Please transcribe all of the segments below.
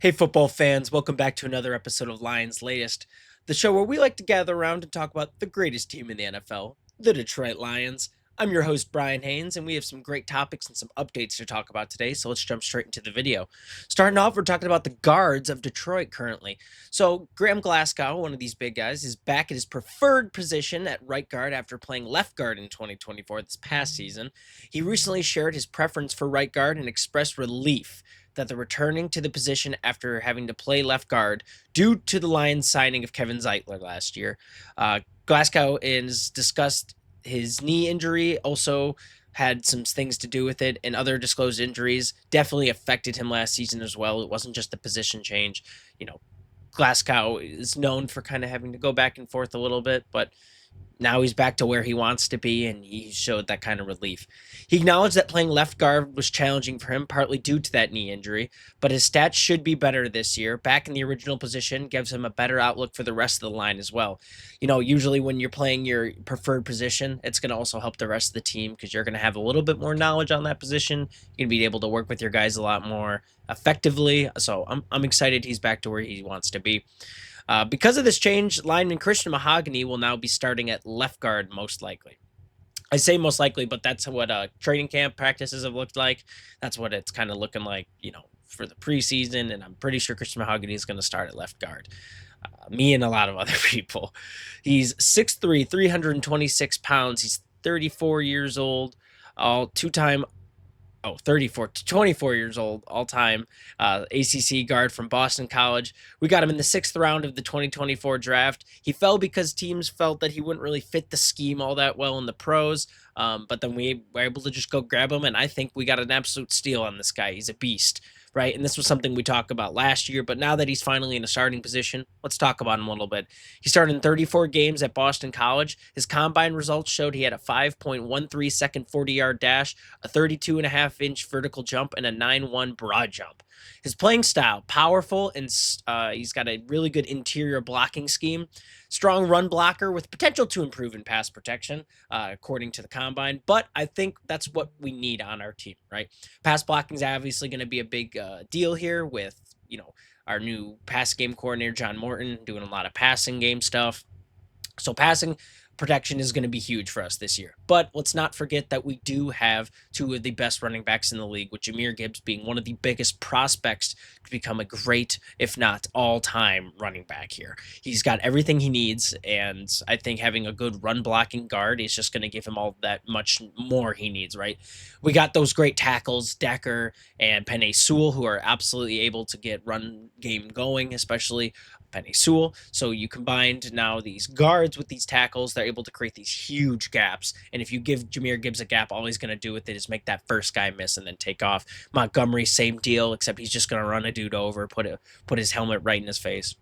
Hey, football fans, welcome back to another episode of Lions Latest, the show where we like to gather around and talk about the greatest team in the NFL, the Detroit Lions. I'm your host, Bryan Hanes, and we have some great topics and some updates to talk about today, so let's jump straight into the video. Starting off, we're talking about the guards of Detroit currently. So, Graham Glasgow, one of these big guys, is back at his preferred position at right guard after playing left guard in 2024 this past season. He recently shared his preference for right guard and expressed relief that the returning to the position after having to play left guard due to the Lions signing of Kevin Zeitler last year. Glasgow has discussed his knee injury, also had some things to do with it, and other disclosed injuries definitely affected him last season as well. It wasn't just the position change. Glasgow is known for kind of having to go back and forth a little bit, but now he's back to where he wants to be, and he showed that kind of relief. He acknowledged that playing left guard was challenging for him, partly due to that knee injury, but his stats should be better this year. Back in the original position gives him a better outlook for the rest of the line as well. Usually when you're playing your preferred position, it's going to also help the rest of the team because you're going to have a little bit more knowledge on that position. You're going to be able to work with your guys a lot more effectively. So I'm excited he's back to where he wants to be. Because of this change, lineman Christian Mahogany will now be starting at left guard most likely. I say most likely, but that's what training camp practices have looked like. That's what it's kind of looking like, for the preseason. And I'm pretty sure Christian Mahogany is going to start at left guard. Me and a lot of other people. He's 6'3", 326 pounds. He's 34 years old, all two-time 24 years old, all-time ACC guard from Boston College. We got him in the 6th round of the 2024 draft. He fell because teams felt that he wouldn't really fit the scheme all that well in the pros, but then we were able to just go grab him, and I think we got an absolute steal on this guy. He's a beast, right? And this was something we talked about last year, but now that he's finally in a starting position, let's talk about him a little bit. He started in 34 games at Boston College. His combine results showed he had a 5.13 second 40-yard dash, a 32.5-inch vertical jump, and a 9.1 broad jump. His playing style, powerful, and he's got a really good interior blocking scheme. Strong run blocker with potential to improve in pass protection, according to the combine. But I think that's what we need on our team, right? Pass blocking is obviously going to be a big deal here with, our new pass game coordinator, John Morton, doing a lot of passing game stuff. So passing protection is going to be huge for us this year. But let's not forget that we do have two of the best running backs in the league, with Jahmyr Gibbs being one of the biggest prospects to become a great, if not all-time running back here. He's got everything he needs, and I think having a good run blocking guard is just going to give him all that much more he needs, right? We got those great tackles, Decker and Penei Sewell, who are absolutely able to get run game going, especially Penei Sewell. So you combined now these guards with these tackles, they're able to create these huge gaps. And if you give Jahmyr Gibbs a gap, all he's going to do with it is make that first guy miss and then take off. Montgomery, same deal, except he's just going to run a dude over, put his helmet right in his face.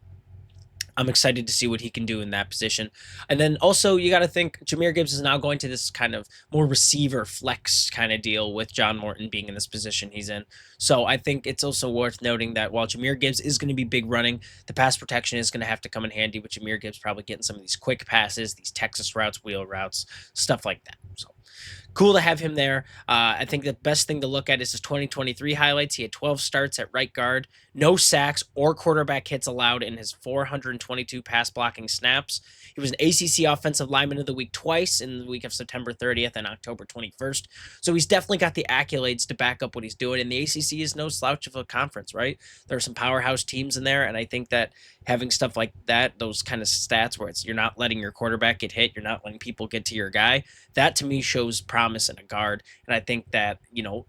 I'm excited to see what he can do in that position. And then also you got to think Jahmyr Gibbs is now going to this kind of more receiver flex kind of deal with John Morton being in this position he's in. So I think it's also worth noting that while Jahmyr Gibbs is going to be big running, the pass protection is going to have to come in handy with Jahmyr Gibbs probably getting some of these quick passes, these Texas routes, wheel routes, stuff like that. So cool to have him there. I think the best thing to look at is his 2023 highlights. He had 12 starts at right guard, no sacks or quarterback hits allowed in his 422 pass blocking snaps. He was an ACC Offensive Lineman of the Week twice, in the week of September 30th and October 21st. So he's definitely got the accolades to back up what he's doing. And the ACC is no slouch of a conference, right? There are some powerhouse teams in there, and I think that having stuff like that, those kind of stats where you're not letting your quarterback get hit, you're not letting people get to your guy, that to me shows promise in a guard. And I think that,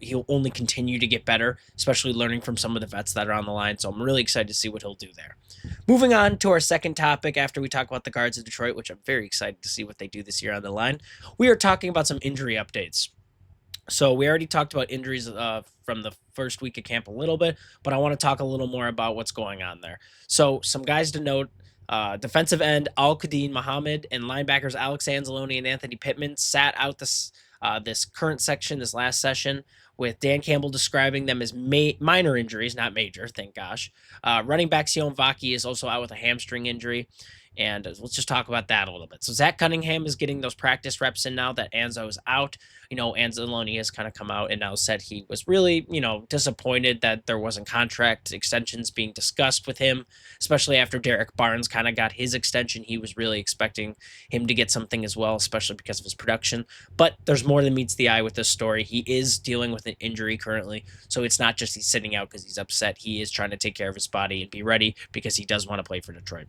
he'll only continue to get better, especially learning from some of the vets that are on the line. So I'm really excited to see what he'll do there. Moving on to our second topic after we talk about the guards of Detroit, which I'm very excited to see what they do this year on the line. We are talking about some injury updates. So we already talked about injuries from the first week of camp a little bit, but I want to talk a little more about what's going on there. So some guys to note, defensive end Al-Qadim Muhammad and linebackers Alex Anzalone and Anthony Pittman sat out this current section, this last session, with Dan Campbell describing them as minor injuries, not major, thank gosh. Running back Sion Vaki is also out with a hamstring injury. And let's just talk about that a little bit. So Zach Cunningham is getting those practice reps in now that Anzo is out. Anzalone has kind of come out and now said he was really, disappointed that there wasn't contract extensions being discussed with him, especially after Derek Barnes kind of got his extension. He was really expecting him to get something as well, especially because of his production. But there's more than meets the eye with this story. He is dealing with an injury currently, so it's not just he's sitting out because he's upset. He is trying to take care of his body and be ready because he does want to play for Detroit.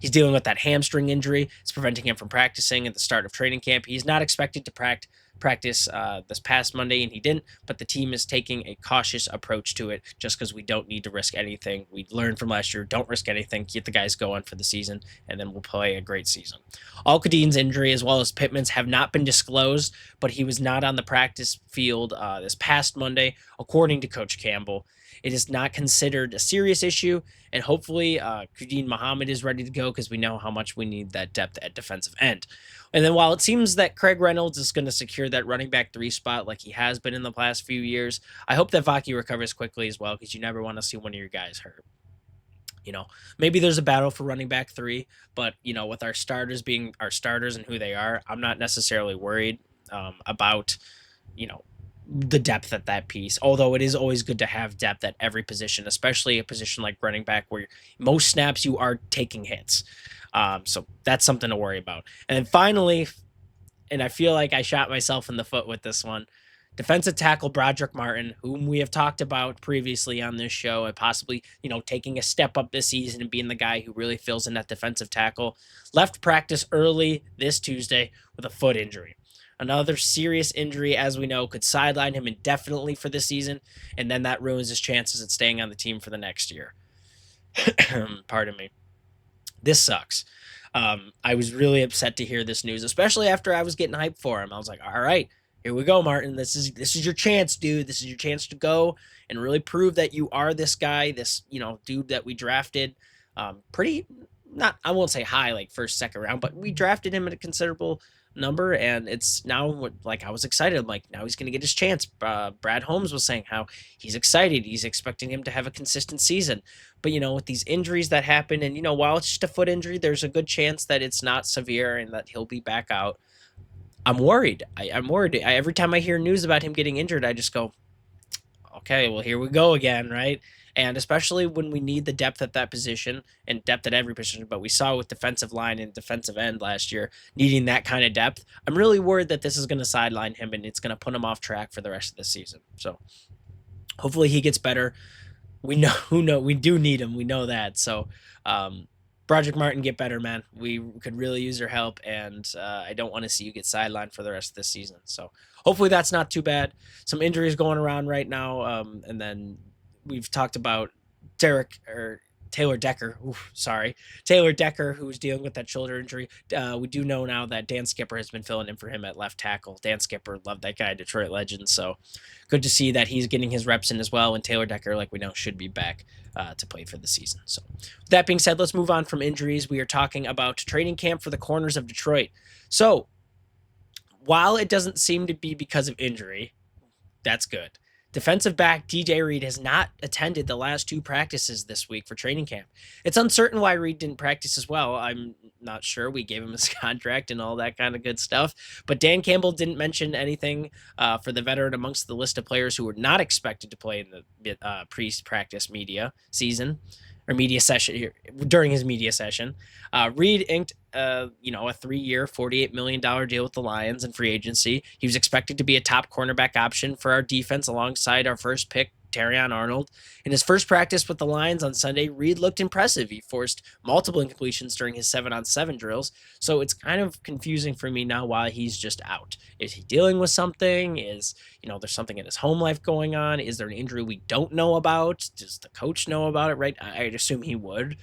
He's dealing with that hamstring injury. It's preventing him from practicing at the start of training camp. He's not expected to practice this past Monday, and he didn't, but the team is taking a cautious approach to it just because we don't need to risk anything. We learned from last year, don't risk anything, get the guys going for the season, and then we'll play a great season. Al-Qadin's injury, as well as Pittman's, have not been disclosed, but he was not on the practice field this past Monday, according to Coach Campbell. It is not considered a serious issue, and hopefully Qadin Muhammad is ready to go because we know how much we need that depth at defensive end. And then while it seems that Craig Reynolds is going to secure that running back 3 spot like he has been in the past few years, I hope that Vaki recovers quickly as well because you never want to see one of your guys hurt. Maybe there's a battle for running back 3, but, with our starters being our starters and who they are, I'm not necessarily worried about, the depth at that piece, although it is always good to have depth at every position, especially a position like running back where most snaps you are taking hits. So that's something to worry about. And then finally, and I feel like I shot myself in the foot with this one, defensive tackle Broderick Martin, whom we have talked about previously on this show and possibly, taking a step up this season and being the guy who really fills in that defensive tackle, left practice early this Tuesday with a foot injury. Another serious injury, as we know, could sideline him indefinitely for this season, and then that ruins his chances at staying on the team for the next year. Pardon me. This sucks. I was really upset to hear this news, especially after I was getting hyped for him. I was like, all right, here we go, Martin. This is your chance, dude. This is your chance to go and really prove that you are this guy, this, dude that we drafted pretty, not, I won't say high, like first, second round, but we drafted him at a considerable number, and it's now like I was excited. I'm like, now he's going to get his chance. Brad Holmes was saying how he's excited. He's expecting him to have a consistent season. But, with these injuries that happen, and, while it's just a foot injury, there's a good chance that it's not severe and that he'll be back out. I'm worried. I'm worried. Every time I hear news about him getting injured, I just go, okay, well, here we go again, right? And especially when we need the depth at that position and depth at every position, but we saw with defensive line and defensive end last year needing that kind of depth, I'm really worried that this is going to sideline him and it's going to put him off track for the rest of the season. So hopefully he gets better. We do need him. We know that. So Broderick Martin, get better, man. We could really use your help, and I don't want to see you get sidelined for the rest of this season. So hopefully that's not too bad. Some injuries going around right now, and then we've talked about Taylor Decker. Taylor Decker, who's dealing with that shoulder injury. We do know now that Dan Skipper has been filling in for him at left tackle. Dan Skipper, love that guy, Detroit legend. So good to see that he's getting his reps in as well. And Taylor Decker, like we know, should be back to play for the season. So with that being said, let's move on from injuries. We are talking about training camp for the Corners of Detroit. So while it doesn't seem to be because of injury, that's good. Defensive back DJ Reed has not attended the last 2 practices this week for training camp. It's uncertain why Reed didn't practice as well. I'm not sure. We gave him his contract and all that kind of good stuff. But Dan Campbell didn't mention anything for the veteran amongst the list of players who were not expected to play in the pre-practice media season or media session here during his media session. Reed inked a 3-year, $48 million deal with the Lions in free agency. He was expected to be a top cornerback option for our defense alongside our first pick, Terrion Arnold. In his first practice with the Lions on Sunday, Reed looked impressive. He forced multiple incompletions during his 7-on-7 drills, so it's kind of confusing for me now why he's just out. Is he dealing with something? Is, there's something in his home life going on? Is there an injury we don't know about? Does the coach know about it, right? I'd assume he would.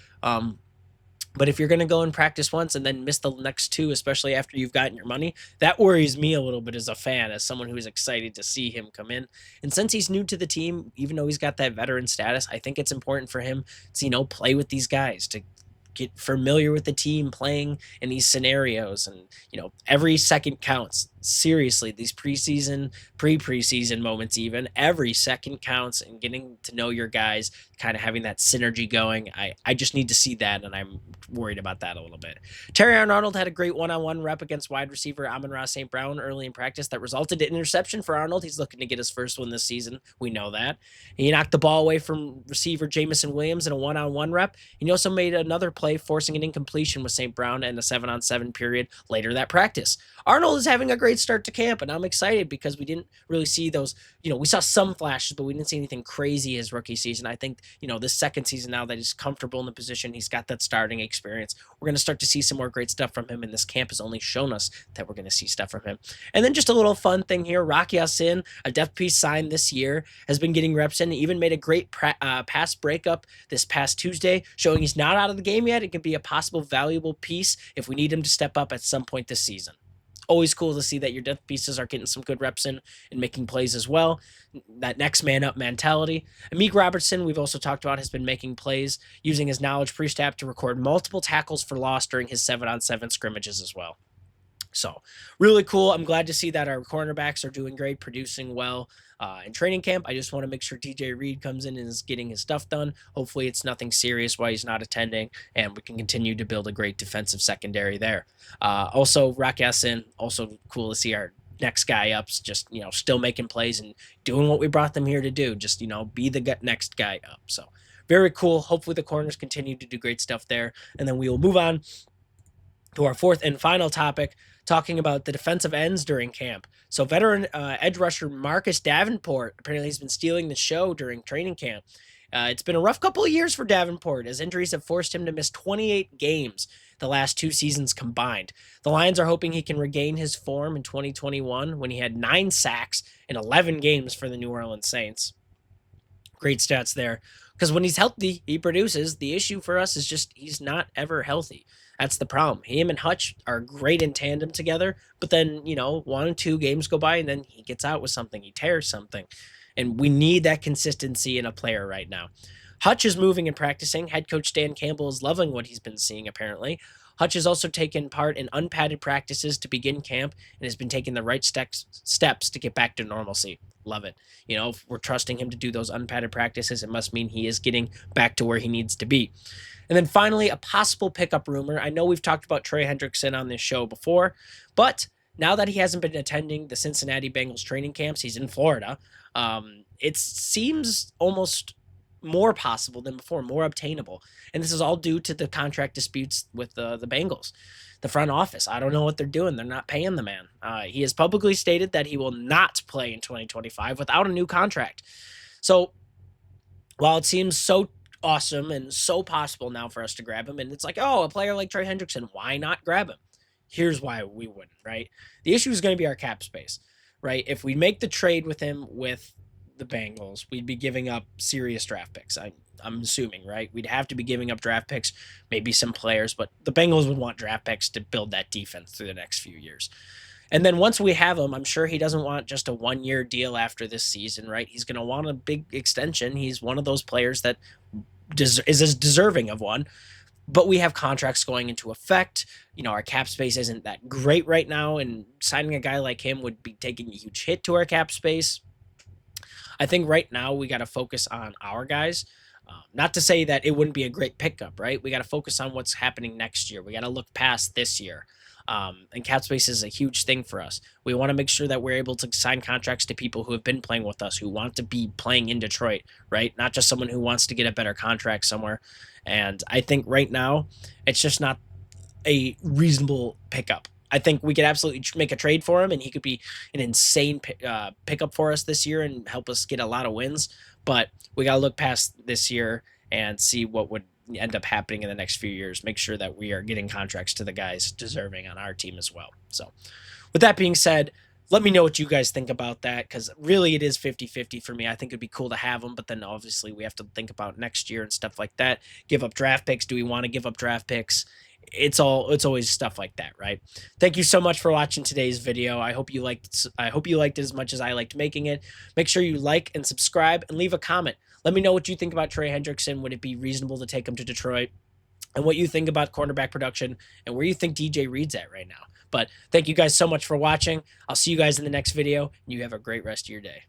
But if you're going to go and practice once and then miss the next 2, especially after you've gotten your money, that worries me a little bit as a fan, as someone who's excited to see him come in. And since he's new to the team, even though he's got that veteran status, I think it's important for him to, play with these guys, to get familiar with the team playing in these scenarios. And, every second counts. seriously, these preseason, pre-preseason moments, even every second counts, and getting to know your guys, kind of having that synergy going. I just need to see that, and I'm worried about that a little bit. Terry Arnold had a great one-on-one rep against wide receiver Amon-Ra St. Brown early in practice that resulted in interception for Arnold. He's looking to get his first one this season. We know that. He knocked the ball away from receiver Jamison Williams in a one-on-one rep. He also made another play forcing an incompletion with St. Brown in a 7-on-7 period later that practice. Arnold is having a great start to camp, and I'm excited because we didn't really see those, we saw some flashes, but we didn't see anything crazy his rookie season. I think, this second season, now that he's comfortable in the position, he's got that starting experience, we're going to start to see some more great stuff from him, and this camp has only shown us that we're going to see stuff from him. And then just a little fun thing here, Rocky Ya-Sin, a depth piece signed this year, has been getting reps in, even made a great pass breakup this past Tuesday, showing he's not out of the game yet. It could be a possible valuable piece if we need him to step up at some point this season. Always cool to see that your depth pieces are getting some good reps in and making plays as well. That next man up mentality. Amik Robertson, we've also talked about, has been making plays using his knowledge pre-snap to record multiple tackles for loss during his 7-on-7 scrimmages as well. So really cool. I'm glad to see that our cornerbacks are doing great, producing well in training camp. I just want to make sure TJ Reed comes in and is getting his stuff done. Hopefully it's nothing serious while he's not attending, and we can continue to build a great defensive secondary there. Also, Rock Ya-Sin, also cool to see our next guy ups just, still making plays and doing what we brought them here to do. Just, be the next guy up. So very cool. Hopefully the corners continue to do great stuff there. And then we will move on to our fourth and final topic, talking about the defensive ends during camp. So veteran edge rusher Marcus Davenport, apparently he's been stealing the show during training camp. It's been a rough couple of years for Davenport, as injuries have forced him to miss 28 games the last 2 seasons combined. The Lions are hoping he can regain his form in 2021 when he had 9 sacks in 11 games for the New Orleans Saints. Great stats there. Because when he's healthy, he produces. The issue for us is just he's not ever healthy. That's the problem. Him and Hutch are great in tandem together, but then, 1 or 2 games go by and then he gets out with something. He tears something. And we need that consistency in a player right now. Hutch is moving and practicing. Head coach Dan Campbell is loving what he's been seeing, apparently. Hutch has also taken part in unpadded practices to begin camp and has been taking the right steps to get back to normalcy. Love it. If we're trusting him to do those unpadded practices, it must mean he is getting back to where he needs to be. And then finally, a possible pickup rumor. I know we've talked about Trey Hendrickson on this show before, but now that he hasn't been attending the Cincinnati Bengals training camps, he's in Florida, it seems almost more possible than before, more obtainable. And this is all due to the contract disputes with the Bengals. The front office, I don't know what they're doing. They're not paying the man. He has publicly stated that he will not play in 2025 without a new contract. So while it seems so awesome and so possible now for us to grab him, and it's like, a player like Trey Hendrickson, why not grab him? Here's why we wouldn't, right? The issue is going to be our cap space, right? If we make the trade with him with the Bengals, we'd be giving up serious draft picks. I'm assuming, right? We'd have to be giving up draft picks, maybe some players, but the Bengals would want draft picks to build that defense through the next few years. And then once we have him, I'm sure he doesn't want just a 1-year deal after this season, right? He's going to want a big extension. He's one of those players that is as deserving of one. But we have contracts going into effect. Our cap space isn't that great right now, and signing a guy like him would be taking a huge hit to our cap space. I think right now we got to focus on our guys. Not to say that it wouldn't be a great pickup, right? We got to focus on what's happening next year. We got to look past this year. And cap space is a huge thing for us. We want to make sure that we're able to sign contracts to people who have been playing with us, who want to be playing in Detroit, right? Not just someone who wants to get a better contract somewhere. And I think right now it's just not a reasonable pickup. I think we could absolutely make a trade for him, and he could be an insane pickup for us this year and help us get a lot of wins. But we got to look past this year and see what would end up happening in the next few years. Make sure that we are getting contracts to the guys deserving on our team as well. So with that being said, let me know what you guys think about that, because really it is 50-50 for me. I think it'd be cool to have them, but then obviously we have to think about next year and stuff like that. Give up draft picks. Do we want to give up draft picks? It's always stuff like that, right? Thank you so much for watching today's video. I hope you liked it as much as I liked making it. Make sure you like and subscribe and leave a comment. Let me know what you think about Trey Hendrickson. Would it be reasonable to take him to Detroit? and what you think about cornerback production and where you think DJ Reed's at right now. But thank you guys so much for watching. I'll see you guys in the next video, and you have a great rest of your day.